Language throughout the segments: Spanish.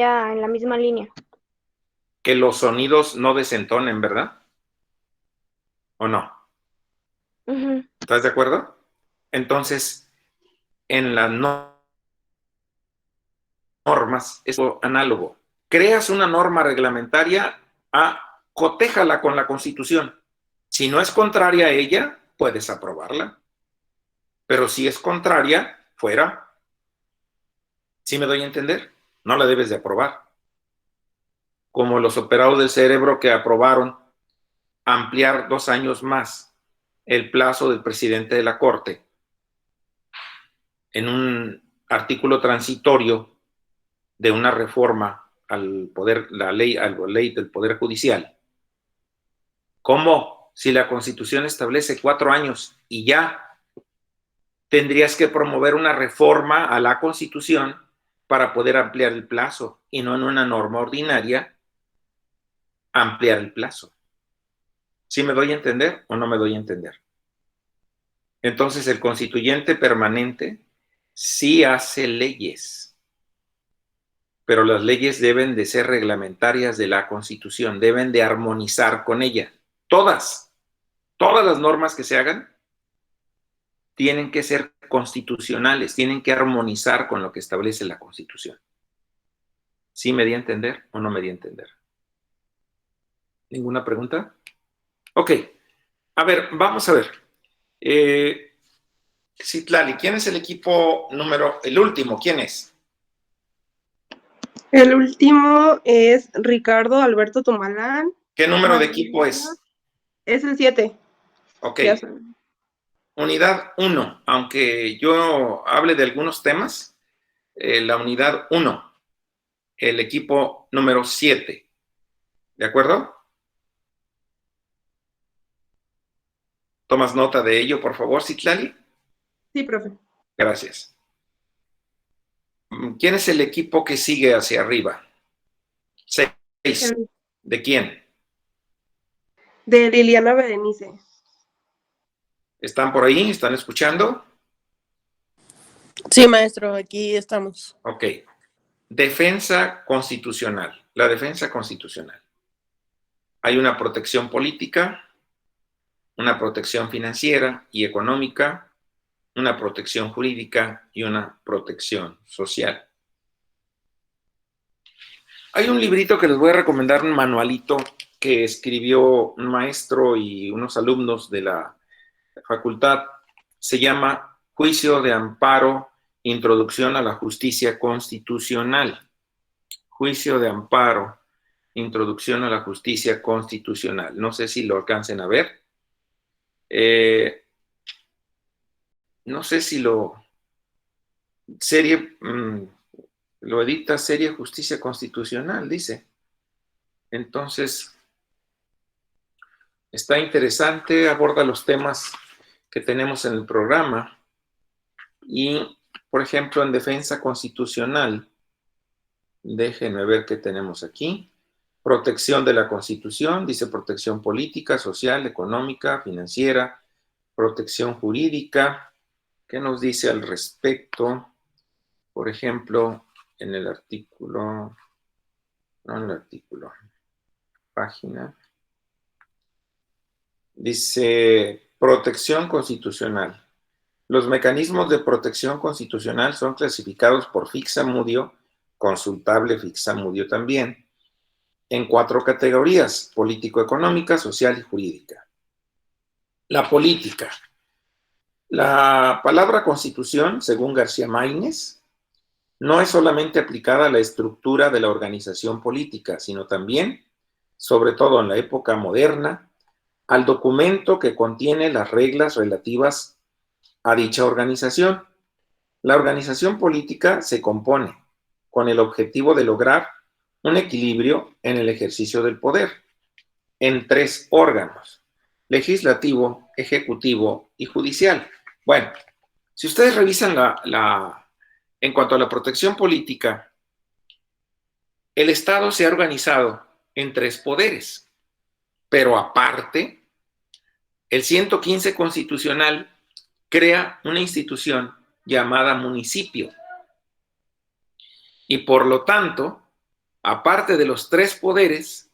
en la misma línea. Que los sonidos no desentonen, ¿verdad? ¿O no? Ujú. ¿Estás de acuerdo? Entonces, en las normas es análogo. Creas una norma reglamentaria, cotéjala con la Constitución. Si no es contraria a ella, puedes aprobarla. Pero si es contraria, fuera. ¿Sí me doy a entender? No la debes de aprobar. Como los operados del cerebro que aprobaron ampliar 2 años más el plazo del presidente de la Corte en un artículo transitorio de una reforma al poder, a la ley del Poder Judicial. ¿Cómo? Si la Constitución establece 4 años y ya tendrías que promover una reforma a la Constitución para poder ampliar el plazo y no en una norma ordinaria ampliar el plazo. ¿Sí me doy a entender o no me doy a entender? Entonces el constituyente permanente sí hace leyes, pero las leyes deben de ser reglamentarias de la Constitución, deben de armonizar con ella. Todas las normas que se hagan tienen que ser constitucionales, tienen que armonizar con lo que establece la Constitución. ¿Sí me di a entender o no me di a entender? ¿Ninguna pregunta? Ok, a ver, vamos a ver. Citlali, ¿quién es el equipo el último? ¿Quién es? El último es Ricardo Alberto Tumalán. ¿Qué número de equipo es? Es el 7. Ok. Unidad 1, aunque yo hable de algunos temas, la unidad 1, el equipo número 7. ¿De acuerdo? ¿Tomas nota de ello, por favor, Citlali? Sí, profe. Gracias. ¿Quién es el equipo que sigue hacia arriba? 6. ¿De quién? De Liliana Berenice. ¿Están por ahí? ¿Están escuchando? Sí, maestro, aquí estamos. Ok. Defensa constitucional. La defensa constitucional. Hay una protección política, una protección financiera y económica, una protección jurídica y una protección social. Hay un librito que les voy a recomendar, un manualito que escribió un maestro y unos alumnos de la facultad. Se llama Juicio de Amparo, Introducción a la Justicia Constitucional. Juicio de Amparo, Introducción a la Justicia Constitucional. No sé si lo alcancen a ver. No sé si lo edita Serie Justicia Constitucional, dice. Entonces, está interesante, aborda los temas que tenemos en el programa y, por ejemplo, en defensa constitucional, déjenme ver qué tenemos aquí. Protección de la Constitución, dice protección política, social, económica, financiera, protección jurídica. ¿Qué nos dice al respecto? Por ejemplo, en el artículo, no en el artículo, página, dice protección constitucional. Los mecanismos de protección constitucional son clasificados por Fixamudio, consultable Fixamudio también, en 4 categorías: político-económica, social y jurídica. La política. La palabra constitución, según García Maínez, no es solamente aplicada a la estructura de la organización política, sino también, sobre todo en la época moderna, al documento que contiene las reglas relativas a dicha organización. La organización política se compone con el objetivo de lograr un equilibrio en el ejercicio del poder en 3 órganos: legislativo, ejecutivo y judicial. Bueno, si ustedes revisan en cuanto a la protección política, el Estado se ha organizado en 3 poderes, pero aparte, el 115 constitucional crea una institución llamada municipio y por lo tanto aparte de los tres poderes,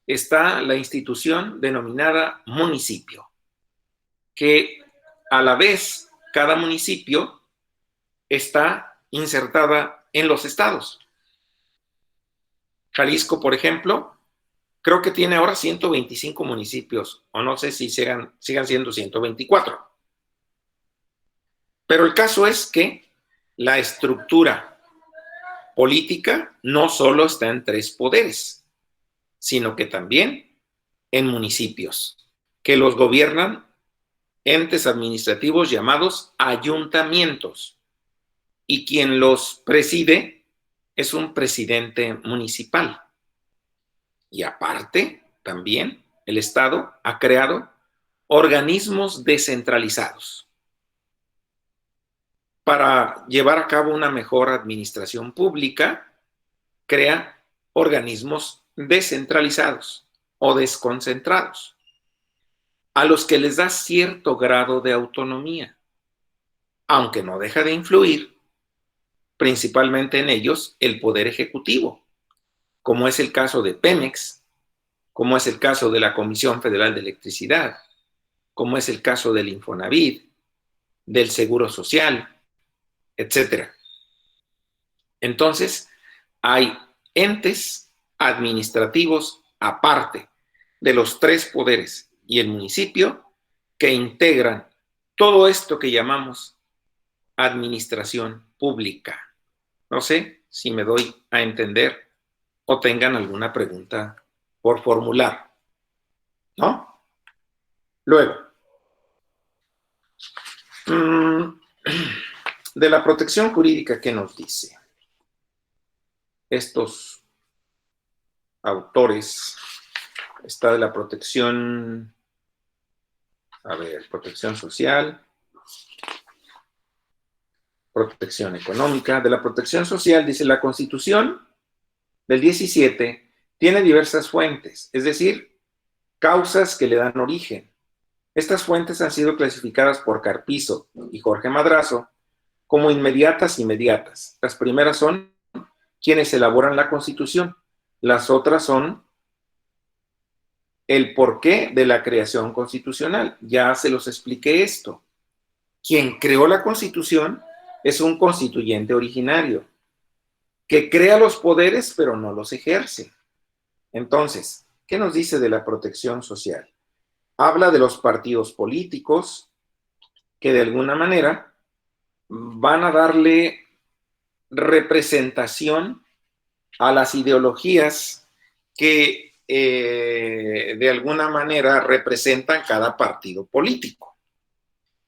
está la institución denominada municipio, que a la vez cada municipio está insertada en los estados. Jalisco, por ejemplo, creo que tiene ahora 125 municipios, o no sé si sigan siendo 124. Pero el caso es que la estructura política no solo está en tres poderes, sino que también en municipios, que los gobiernan entes administrativos llamados ayuntamientos, y quien los preside es un presidente municipal. Y aparte, también el Estado ha creado organismos descentralizados para llevar a cabo una mejor administración pública. Crea organismos descentralizados o desconcentrados, a los que les da cierto grado de autonomía, aunque no deja de influir principalmente en ellos el Poder Ejecutivo, como es el caso de Pemex, como es el caso de la Comisión Federal de Electricidad, como es el caso del Infonavit, del Seguro Social, etc. Entonces, hay entes administrativos aparte de los tres poderes y el municipio que integran todo esto que llamamos administración pública. No sé si me doy a entender o tengan alguna pregunta por formular, ¿no? Luego, de la protección jurídica, ¿qué nos dice? Estos autores, está de la protección, protección social, protección económica. De la protección social dice: la Constitución del 17 tiene diversas fuentes, es decir, causas que le dan origen. Estas fuentes han sido clasificadas por Carpizo y Jorge Madrazo como inmediatas y mediatas. Las primeras son quienes elaboran la Constitución, las otras son el porqué de la creación constitucional. Ya se los expliqué esto. Quien creó la Constitución es un constituyente originario, que crea los poderes pero no los ejerce. Entonces, ¿qué nos dice de la protección social? Habla de los partidos políticos que de alguna manera van a darle representación a las ideologías que de alguna manera representan cada partido político.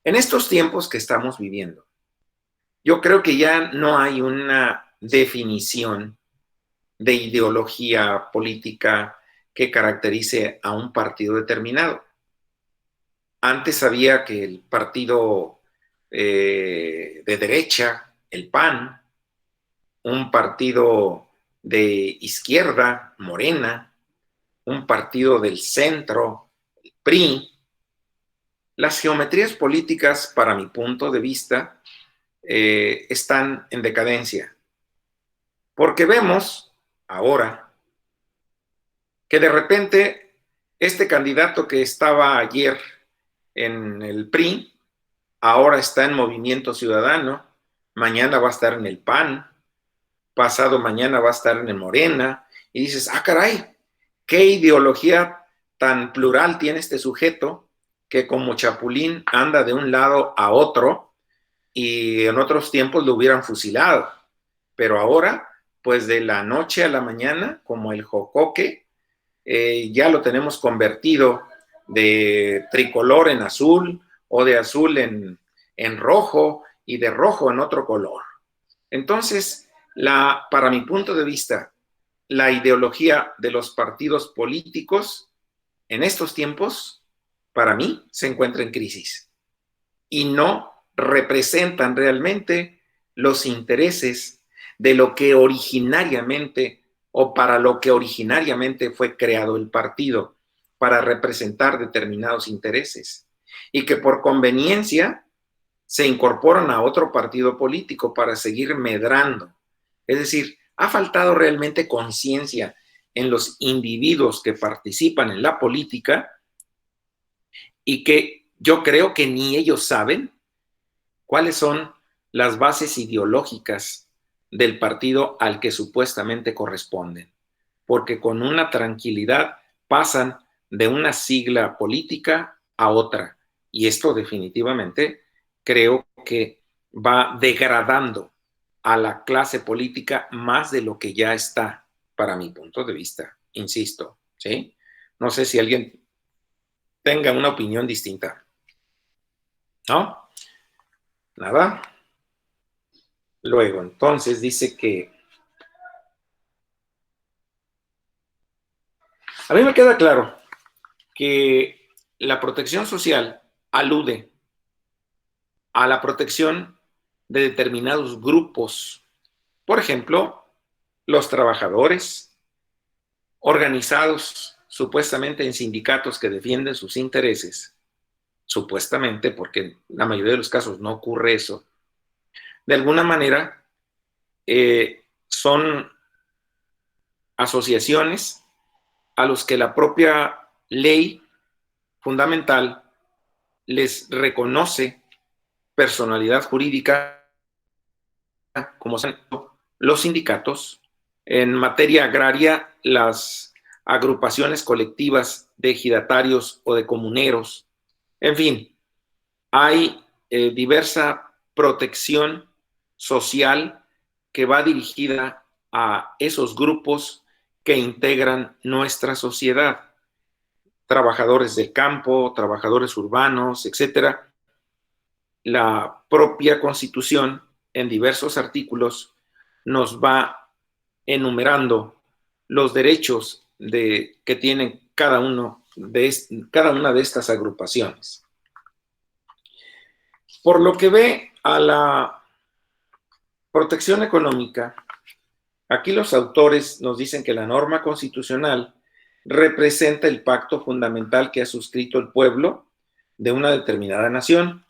En estos tiempos que estamos viviendo, yo creo que ya no hay una definición de ideología política que caracterice a un partido determinado. Antes sabía que el partido de derecha, el PAN, un partido de izquierda, Morena, un partido del centro, el PRI. Las geometrías políticas, para mi punto de vista, están en decadencia, porque vemos ahora que de repente este candidato que estaba ayer en el PRI, ahora está en Movimiento Ciudadano, mañana va a estar en el PAN, pasado mañana va a estar en el Morena, y dices: ah, caray, qué ideología tan plural tiene este sujeto, que como chapulín anda de un lado a otro, y en otros tiempos lo hubieran fusilado, pero ahora, pues de la noche a la mañana, como el jocoque, ya lo tenemos convertido de tricolor en azul, o de azul en rojo, y de rojo en otro color. Entonces, para mi punto de vista, la ideología de los partidos políticos en estos tiempos, para mí, se encuentra en crisis, y no representan realmente los intereses de lo que originariamente, o para lo que originariamente fue creado el partido, para representar determinados intereses, y que por conveniencia se incorporan a otro partido político para seguir medrando. Es decir, ha faltado realmente conciencia en los individuos que participan en la política y que yo creo que ni ellos saben cuáles son las bases ideológicas del partido al que supuestamente corresponden, porque con una tranquilidad pasan de una sigla política a otra, y esto definitivamente creo que va degradando a la clase política más de lo que ya está, para mi punto de vista, insisto, ¿sí? No sé si alguien tenga una opinión distinta. ¿No? Nada. Luego, entonces, dice que a mí me queda claro que la protección social alude a la protección de determinados grupos. Por ejemplo, los trabajadores organizados supuestamente en sindicatos que defienden sus intereses, supuestamente, porque en la mayoría de los casos no ocurre eso, de alguna manera son asociaciones a los que la propia ley fundamental les reconoce personalidad jurídica, como son los sindicatos, en materia agraria, las agrupaciones colectivas de ejidatarios o de comuneros. En fin, hay diversa protección social que va dirigida a esos grupos que integran nuestra sociedad. Trabajadores del campo, trabajadores urbanos, etcétera. La propia Constitución, en diversos artículos, nos va enumerando los derechos que tienen cada una de estas agrupaciones. Por lo que ve a la protección económica, aquí los autores nos dicen que la norma constitucional representa el pacto fundamental que ha suscrito el pueblo de una determinada nación.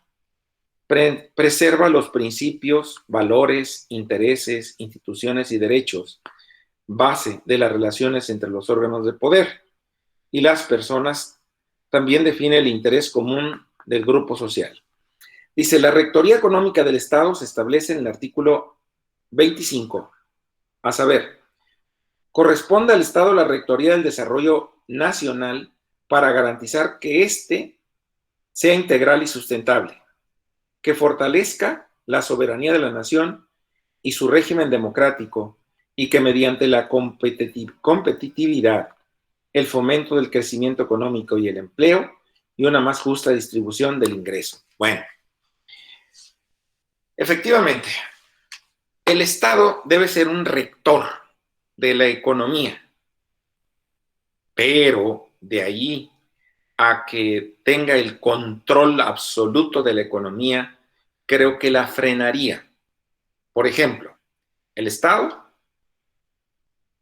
Preserva los principios, valores, intereses, instituciones y derechos, base de las relaciones entre los órganos de poder y las personas. También define el interés común del grupo social. Dice, la Rectoría Económica del Estado se establece en el artículo 25, a saber, corresponde al Estado la Rectoría del Desarrollo Nacional para garantizar que éste sea integral y sustentable, que fortalezca la soberanía de la nación y su régimen democrático, y que mediante la competitividad, el fomento del crecimiento económico y el empleo, y una más justa distribución del ingreso. Bueno, efectivamente, el Estado debe ser un rector de la economía, pero de ahí a que tenga el control absoluto de la economía, creo que la frenaría. Por ejemplo, el Estado,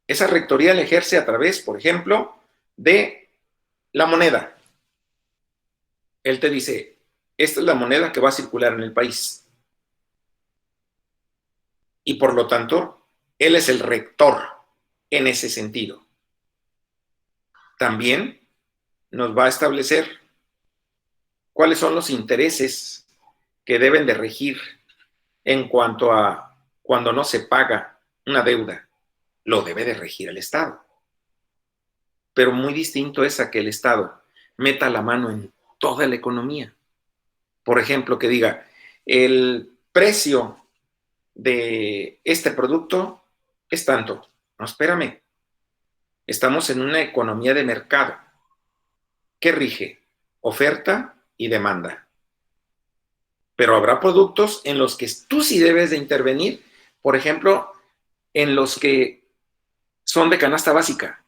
esa rectoría la ejerce a través, por ejemplo, de la moneda. Él te dice, esta es la moneda que va a circular en el país. Y por lo tanto, él es el rector en ese sentido. También nos va a establecer cuáles son los intereses que deben de regir en cuanto a cuando no se paga una deuda. Lo debe de regir el Estado. Pero muy distinto es a que el Estado meta la mano en toda la economía. Por ejemplo, que diga, el precio de este producto es tanto. No, espérame. Estamos en una economía de mercado. ¿Qué rige? Oferta y demanda. Pero habrá productos en los que tú sí debes de intervenir, por ejemplo, en los que son de canasta básica.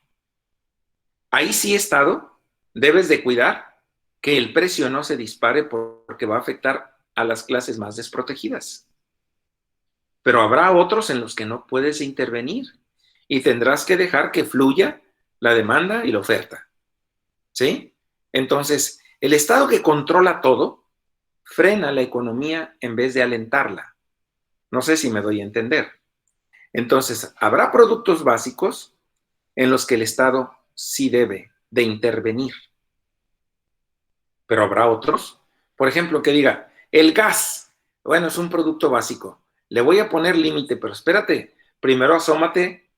Ahí sí, Estado, debes de cuidar que el precio no se dispare porque va a afectar a las clases más desprotegidas. Pero habrá otros en los que no puedes intervenir y tendrás que dejar que fluya la demanda y la oferta. ¿Sí? Entonces, el Estado que controla todo frena la economía en vez de alentarla. No sé si me doy a entender. Entonces, habrá productos básicos en los que el Estado sí debe de intervenir, pero habrá otros, por ejemplo, que diga, el gas, bueno, es un producto básico, le voy a poner límite, pero espérate, primero asómate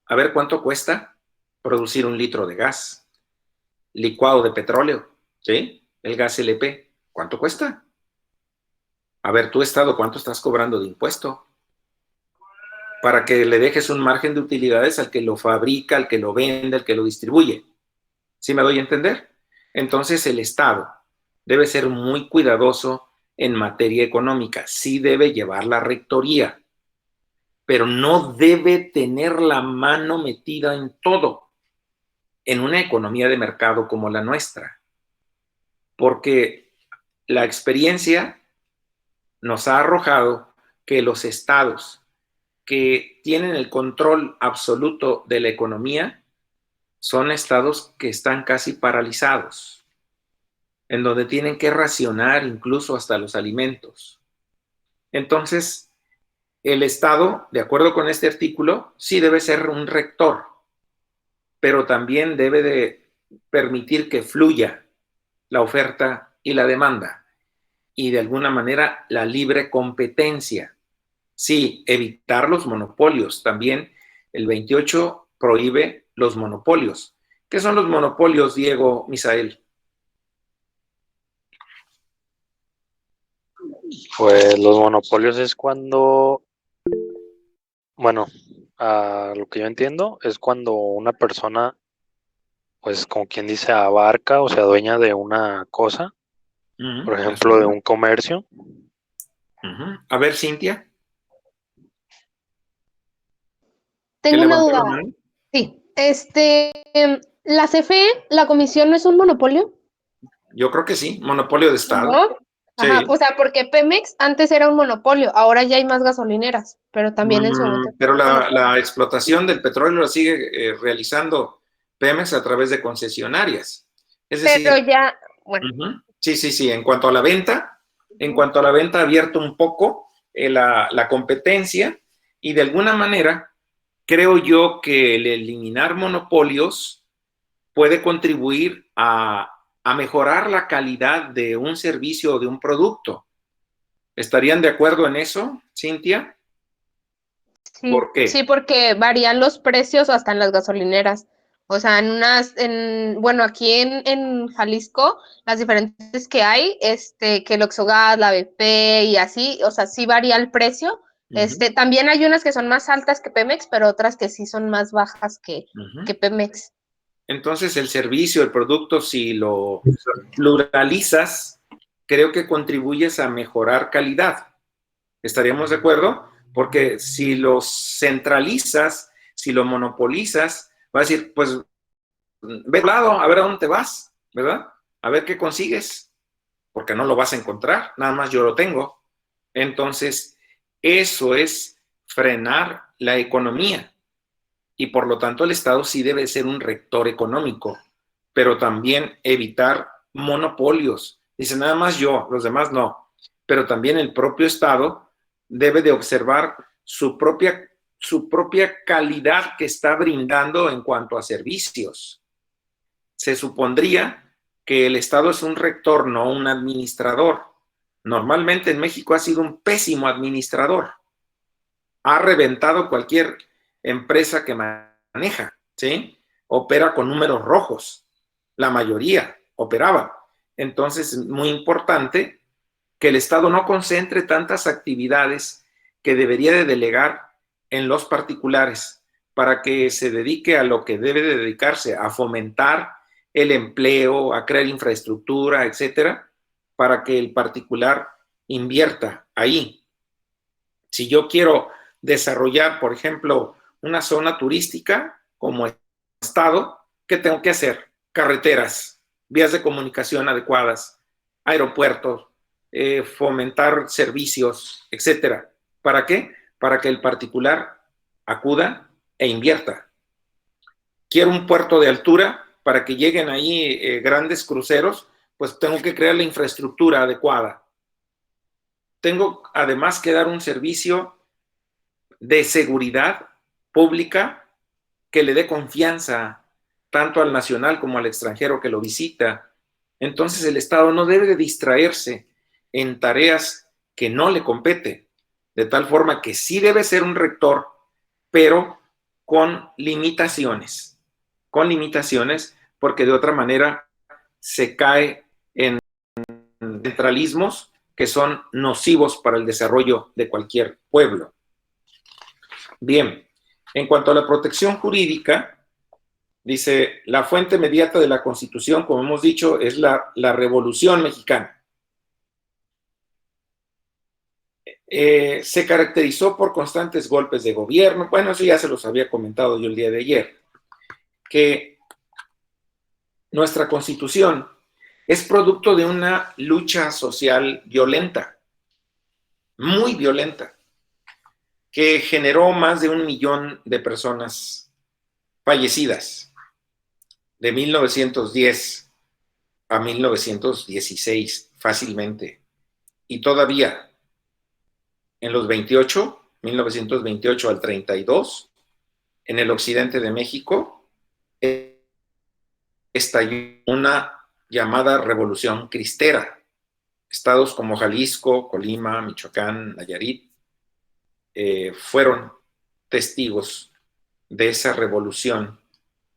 a ver cuánto cuesta producir 1 litro de gas licuado de petróleo, ¿sí? El gas LP, ¿cuánto cuesta? A ver, tu Estado, ¿cuánto estás cobrando de impuesto? Para que le dejes un margen de utilidades al que lo fabrica, al que lo vende, al que lo distribuye. ¿Sí me doy a entender? Entonces el Estado debe ser muy cuidadoso en materia económica, sí debe llevar la rectoría, pero no debe tener la mano metida en todo, en una economía de mercado como la nuestra, porque la experiencia nos ha arrojado que los estados que tienen el control absoluto de la economía son estados que están casi paralizados, en donde tienen que racionar incluso hasta los alimentos. Entonces, el Estado, de acuerdo con este artículo, sí debe ser un rector, pero también debe de permitir que fluya la oferta y la demanda y de alguna manera la libre competencia. Sí, evitar los monopolios. También el 28 prohíbe los monopolios. ¿Qué son los monopolios, Diego, Misael? Pues los monopolios es cuando, bueno, a lo que yo entiendo, es cuando una persona, pues como quien dice, abarca o se adueña de una cosa, por ejemplo, de un comercio. A ver, Cintia. Tengo una duda. ¿La mano? Sí. ¿La CFE, la comisión, no es un monopolio? Yo creo que sí, monopolio de Estado. ¿No? Ajá, Sí. o sea, porque Pemex antes era un monopolio, ahora ya hay más gasolineras, pero también en su momento. Pero la explotación del petróleo la sigue realizando Pemex a través de concesionarias. Es decir, Pero ya, bueno, sí. En cuanto a la venta, ha abierto un poco la competencia y de alguna manera creo yo que el eliminar monopolios puede contribuir a mejorar la calidad de un servicio o de un producto. ¿Estarían de acuerdo en eso, Cintia? sí, ¿Por qué? sí, porque varían los precios hasta en las gasolineras. O sea, bueno, aquí en Jalisco, las diferentes que hay, que el Oxogas, la BP y así, o sea, sí varía el precio. También hay unas que son más altas que Pemex, pero otras que sí son más bajas que Pemex. Entonces, el servicio, el producto, si lo pluralizas, creo que contribuyes a mejorar calidad. ¿Estaríamos de acuerdo? Porque si lo centralizas, si lo monopolizas, vas a decir, pues, ve a un lado, a ver a dónde te vas, ¿verdad? A ver qué consigues, porque no lo vas a encontrar, nada más yo lo tengo. Entonces, eso es frenar la economía. Y por lo tanto el Estado sí debe ser un rector económico, pero también evitar monopolios. Dice, nada más yo, los demás no. Pero también el propio Estado debe de observar su propia calidad que está brindando en cuanto a servicios. Se supondría que el Estado es un rector, no un administrador. Normalmente en México ha sido un pésimo administrador. Ha reventado cualquier empresa que maneja, ¿sí? Opera con números rojos. La mayoría operaba. Entonces, es muy importante que el Estado no concentre tantas actividades que debería de delegar en los particulares para que se dedique a lo que debe de dedicarse, a fomentar el empleo, a crear infraestructura, etcétera, para que el particular invierta ahí. Si yo quiero desarrollar, por ejemplo, una zona turística como Estado, ¿qué tengo que hacer? Carreteras, vías de comunicación adecuadas, aeropuertos, fomentar servicios, etcétera. ¿Para qué? Para que el particular acuda e invierta. Quiero un puerto de altura para que lleguen ahí grandes cruceros, pues tengo que crear la infraestructura adecuada. Tengo además que dar un servicio de seguridad pública que le dé confianza tanto al nacional como al extranjero que lo visita. Entonces el Estado no debe de distraerse en tareas que no le competen, de tal forma que sí debe ser un rector, pero con limitaciones, porque de otra manera se cae en centralismos que son nocivos para el desarrollo de cualquier pueblo. Bien, en cuanto a la protección jurídica, dice, la fuente inmediata de la Constitución, como hemos dicho, es la Revolución Mexicana. Se caracterizó por constantes golpes de gobierno. Bueno, eso ya se los había comentado yo el día de ayer, que nuestra Constitución es producto de una lucha social violenta, muy violenta, que generó más de 1 millón de personas fallecidas, de 1910 a 1916, fácilmente. Y todavía, en los 1928 al 32, en el occidente de México, estalló una llamada Revolución Cristera. Estados como Jalisco, Colima, Michoacán, Nayarit, fueron testigos de esa revolución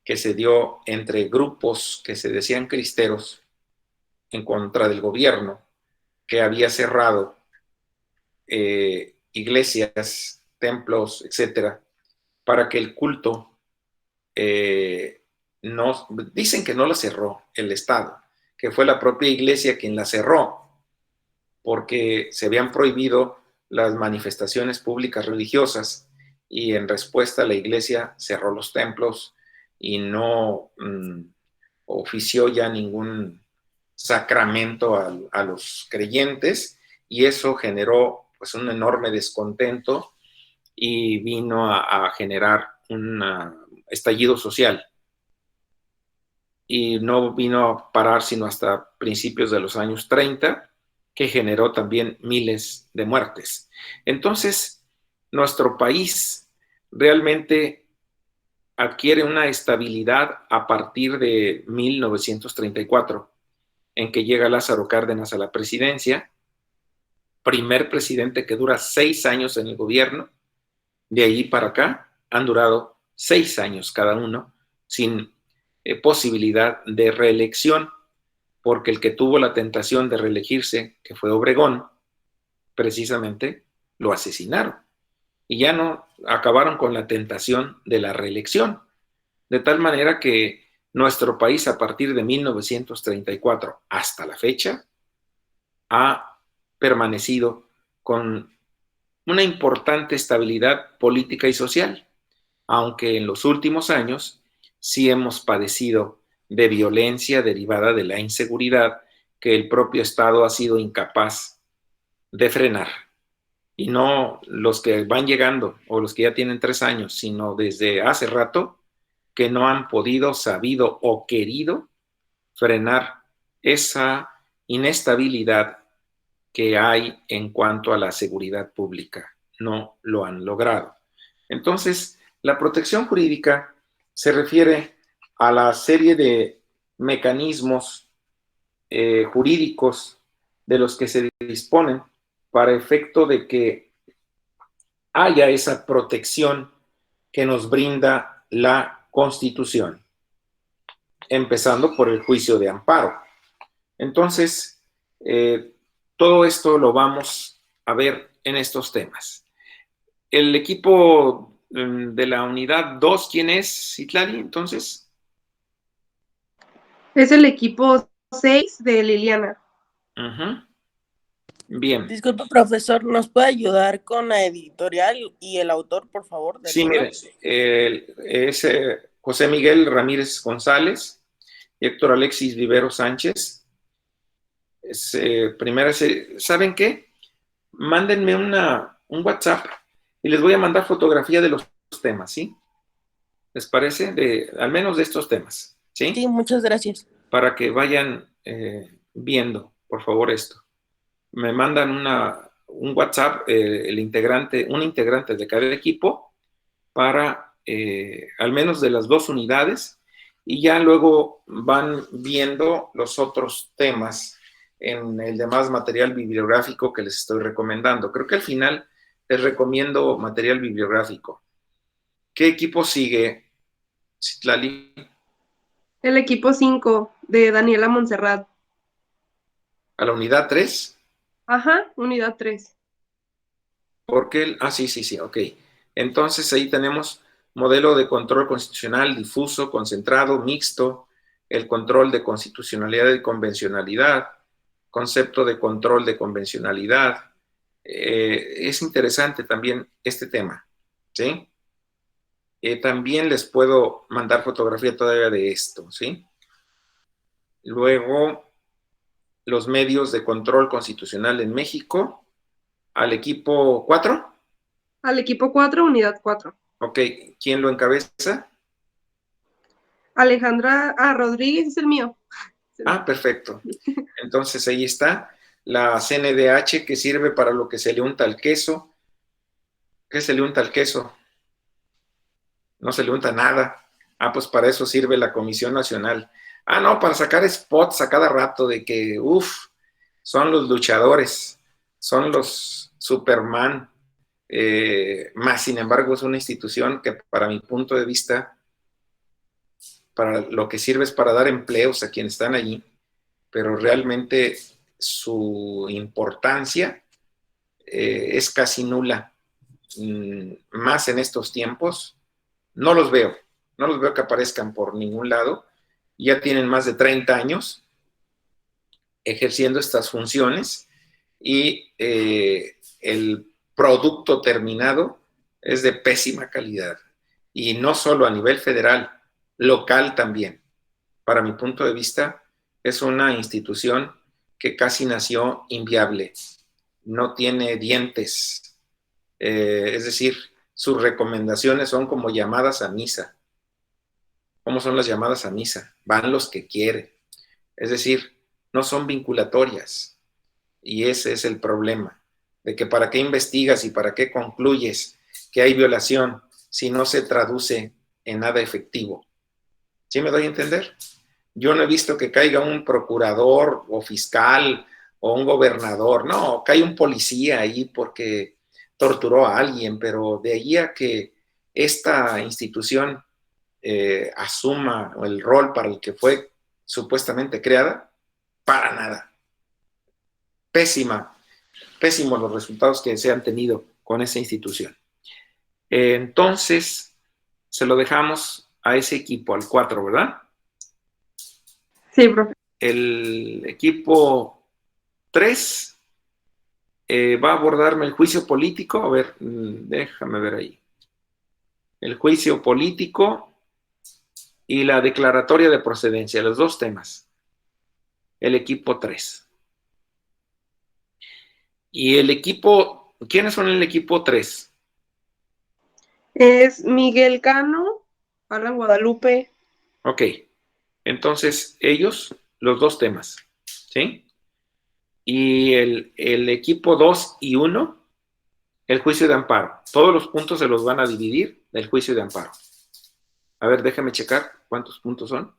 que se dio entre grupos que se decían cristeros en contra del gobierno, que había cerrado iglesias, templos, etcétera, para que el culto no, dicen que no la cerró el Estado, que fue la propia iglesia quien la cerró, porque se habían prohibido las manifestaciones públicas religiosas y en respuesta la iglesia cerró los templos y no ofició ya ningún sacramento a los creyentes, y eso generó pues un enorme descontento y vino a generar un estallido social. Y no vino a parar sino hasta principios de los años 30, que generó también miles de muertes. Entonces, nuestro país realmente adquiere una estabilidad a partir de 1934, en que llega Lázaro Cárdenas a la presidencia, primer presidente que dura 6 años en el gobierno. De allí para acá han durado 6 años cada uno, sin posibilidad de reelección, porque el que tuvo la tentación de reelegirse, que fue Obregón, precisamente lo asesinaron. Y ya no acabaron con la tentación de la reelección. De tal manera que nuestro país, a partir de 1934 hasta la fecha, ha permanecido con una importante estabilidad política y social, aunque en los últimos años sí hemos padecido de violencia derivada de la inseguridad que el propio Estado ha sido incapaz de frenar. Y no los que van llegando o los que ya tienen 3 años, sino desde hace rato que no han podido, sabido o querido frenar esa inestabilidad que hay en cuanto a la seguridad pública. No lo han logrado. Entonces, la protección jurídica se refiere a la serie de mecanismos jurídicos de los que se disponen para efecto de que haya esa protección que nos brinda la Constitución, empezando por el juicio de amparo. Entonces, todo esto lo vamos a ver en estos temas. El equipo de la unidad 2, ¿quién es, Citlali, entonces? Es el equipo 6 de Liliana. Bien. Disculpe, profesor, ¿nos puede ayudar con la editorial y el autor, por favor? Sí, mire, es José Miguel Ramírez González y Héctor Alexis Vivero Sánchez. ¿Saben qué? Mándenme un WhatsApp y les voy a mandar fotografía de los temas, ¿sí? ¿Les parece? Al menos de estos temas, ¿sí? Sí, muchas gracias. Para que vayan viendo, por favor, esto. Me mandan un WhatsApp, un integrante de cada equipo, para al menos de las 2 unidades, y ya luego van viendo los otros temas en el demás material bibliográfico que les estoy recomendando. Creo que al final les recomiendo material bibliográfico. ¿Qué equipo sigue, Citlali? El equipo 5 de Daniela Montserrat. ¿A la unidad 3? Ajá, unidad 3. Porque, sí, ok. Entonces ahí tenemos modelo de control constitucional difuso, concentrado, mixto, el control de constitucionalidad y convencionalidad, concepto de control de convencionalidad. Es interesante también este tema, ¿sí? También les puedo mandar fotografía todavía de esto, ¿sí? Luego, los medios de control constitucional en México, al equipo 4. Al equipo 4, unidad 4. Ok, ¿quién lo encabeza? Alejandra Rodríguez es el mío. Perfecto. Entonces ahí está la CNDH, que sirve para lo que se le unta al queso. ¿Qué se le unta al queso? No se le unta nada. Pues para eso sirve la Comisión Nacional. No, para sacar spots a cada rato de que, son los luchadores, son los Superman. Más sin embargo es una institución que para mi punto de vista, para lo que sirve es para dar empleos a quienes están allí, pero realmente su importancia es casi nula. Más en estos tiempos, no los veo que aparezcan por ningún lado. Ya tienen más de 30 años ejerciendo estas funciones y el producto terminado es de pésima calidad. Y no solo a nivel federal, local también. Para mi punto de vista, es una institución que casi nació inviable. No tiene dientes. Es decir, sus recomendaciones son como llamadas a misa. ¿Cómo son las llamadas a misa? Van los que quieren. Es decir, no son vinculatorias. Y ese es el problema, de que para qué investigas y para qué concluyes que hay violación si no se traduce en nada efectivo. ¿Sí me doy a entender? Yo no he visto que caiga un procurador o fiscal o un gobernador. No, cae un policía ahí porque torturó a alguien, pero de allí a que esta institución asuma el rol para el que fue supuestamente creada, para nada. Pésimos los resultados que se han tenido con esa institución. Entonces, se lo dejamos a ese equipo, al 4, ¿verdad? Sí, profe. El equipo 3 va a abordarme el juicio político. A ver, déjame ver ahí. El juicio político y la declaratoria de procedencia, los 2 temas. El equipo 3. Y el equipo, ¿quiénes son el equipo 3? Es Miguel Cano, Alan Guadalupe. Ok, entonces ellos, los 2 temas, ¿sí? Y el equipo 2 y 1, el juicio de amparo. Todos los puntos se los van a dividir del juicio de amparo. A ver, déjame checar cuántos puntos son.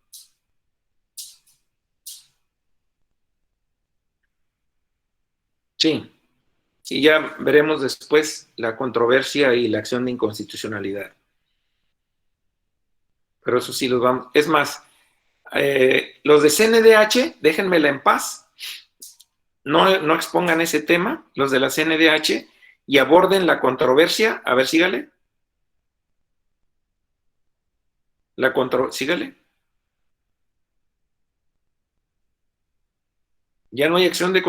Sí. Y ya veremos después la controversia y la acción de inconstitucionalidad. Pero eso sí los vamos. Es más, los de CNDH, déjenmela en paz. No expongan ese tema, los de la CNDH, y aborden la controversia. A ver, sígale. Sígale. Ya no hay acción de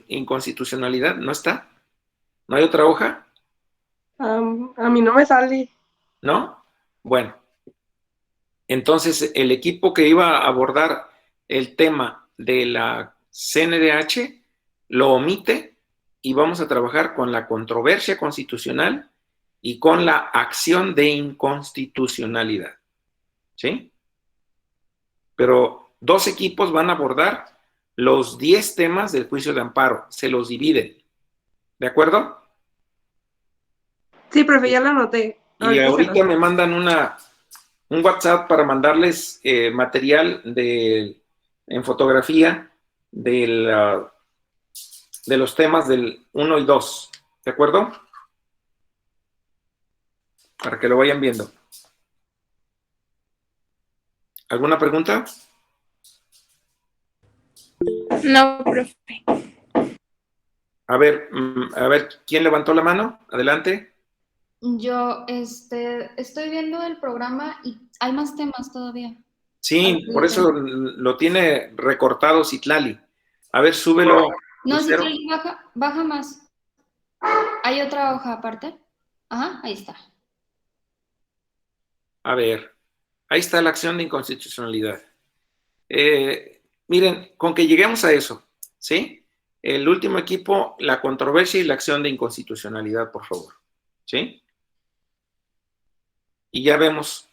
inconstitucionalidad, ¿no está? ¿No hay otra hoja? A mí no me sale. ¿No? Bueno. Entonces, el equipo que iba a abordar el tema de la CNDH lo omite y vamos a trabajar con la controversia constitucional y con la acción de inconstitucionalidad. ¿Sí? Pero 2 equipos van a abordar los 10 temas del juicio de amparo. Se los dividen. ¿De acuerdo? Sí, profe, ya lo anoté. Y Ahorita se ahorita los- me mandan un WhatsApp para mandarles material en fotografía de los temas del 1 y 2. ¿De acuerdo? Para que lo vayan viendo. ¿Alguna pregunta? No, profe. A ver, ¿quién levantó la mano? Adelante. Yo estoy viendo el programa y hay más temas todavía. Sí, por eso lo tiene recortado Citlali. A ver, súbelo. No, si Lucero. baja más. ¿Hay otra hoja aparte? Ajá, ahí está. A ver, ahí está la acción de inconstitucionalidad. Miren, con que lleguemos a eso, ¿sí? El último equipo, la controversia y la acción de inconstitucionalidad, por favor, ¿sí? Y ya vemos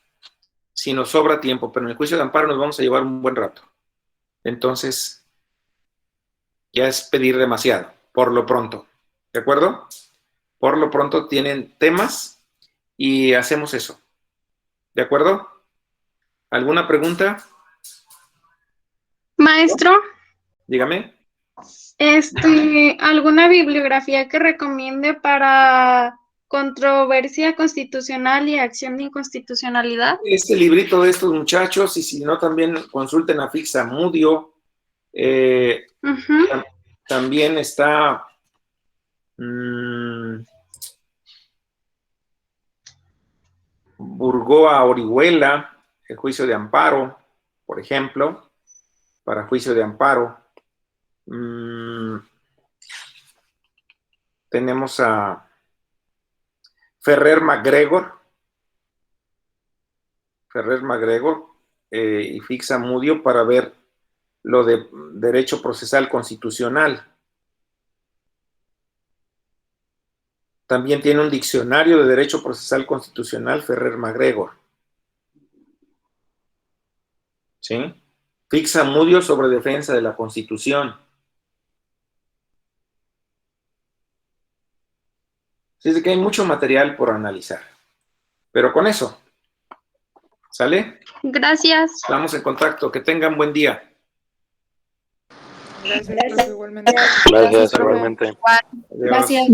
si nos sobra tiempo, pero en el juicio de amparo nos vamos a llevar un buen rato. Entonces, ya es pedir demasiado, por lo pronto, ¿de acuerdo? Por lo pronto tienen temas y hacemos eso, ¿de acuerdo? ¿Alguna pregunta? Maestro, Dígame. ¿alguna bibliografía que recomiende para controversia constitucional y acción de inconstitucionalidad? Este librito de estos muchachos, y si no, también consulten a Fixamudio. Ujú. También está Burgoa Orihuela, el juicio de amparo, por ejemplo, para juicio de amparo. Tenemos a Ferrer MacGregor y Fixamudio para ver lo de derecho procesal constitucional. También tiene un diccionario de derecho procesal constitucional Ferrer MacGregor. ¿Sí? Fixamudio sobre defensa de la Constitución. Así que hay mucho material por analizar. Pero con eso, ¿sale? Gracias. Estamos en contacto. Que tengan buen día. Gracias, profe, igualmente. Gracias, profe. igualmente. Adiós. Gracias.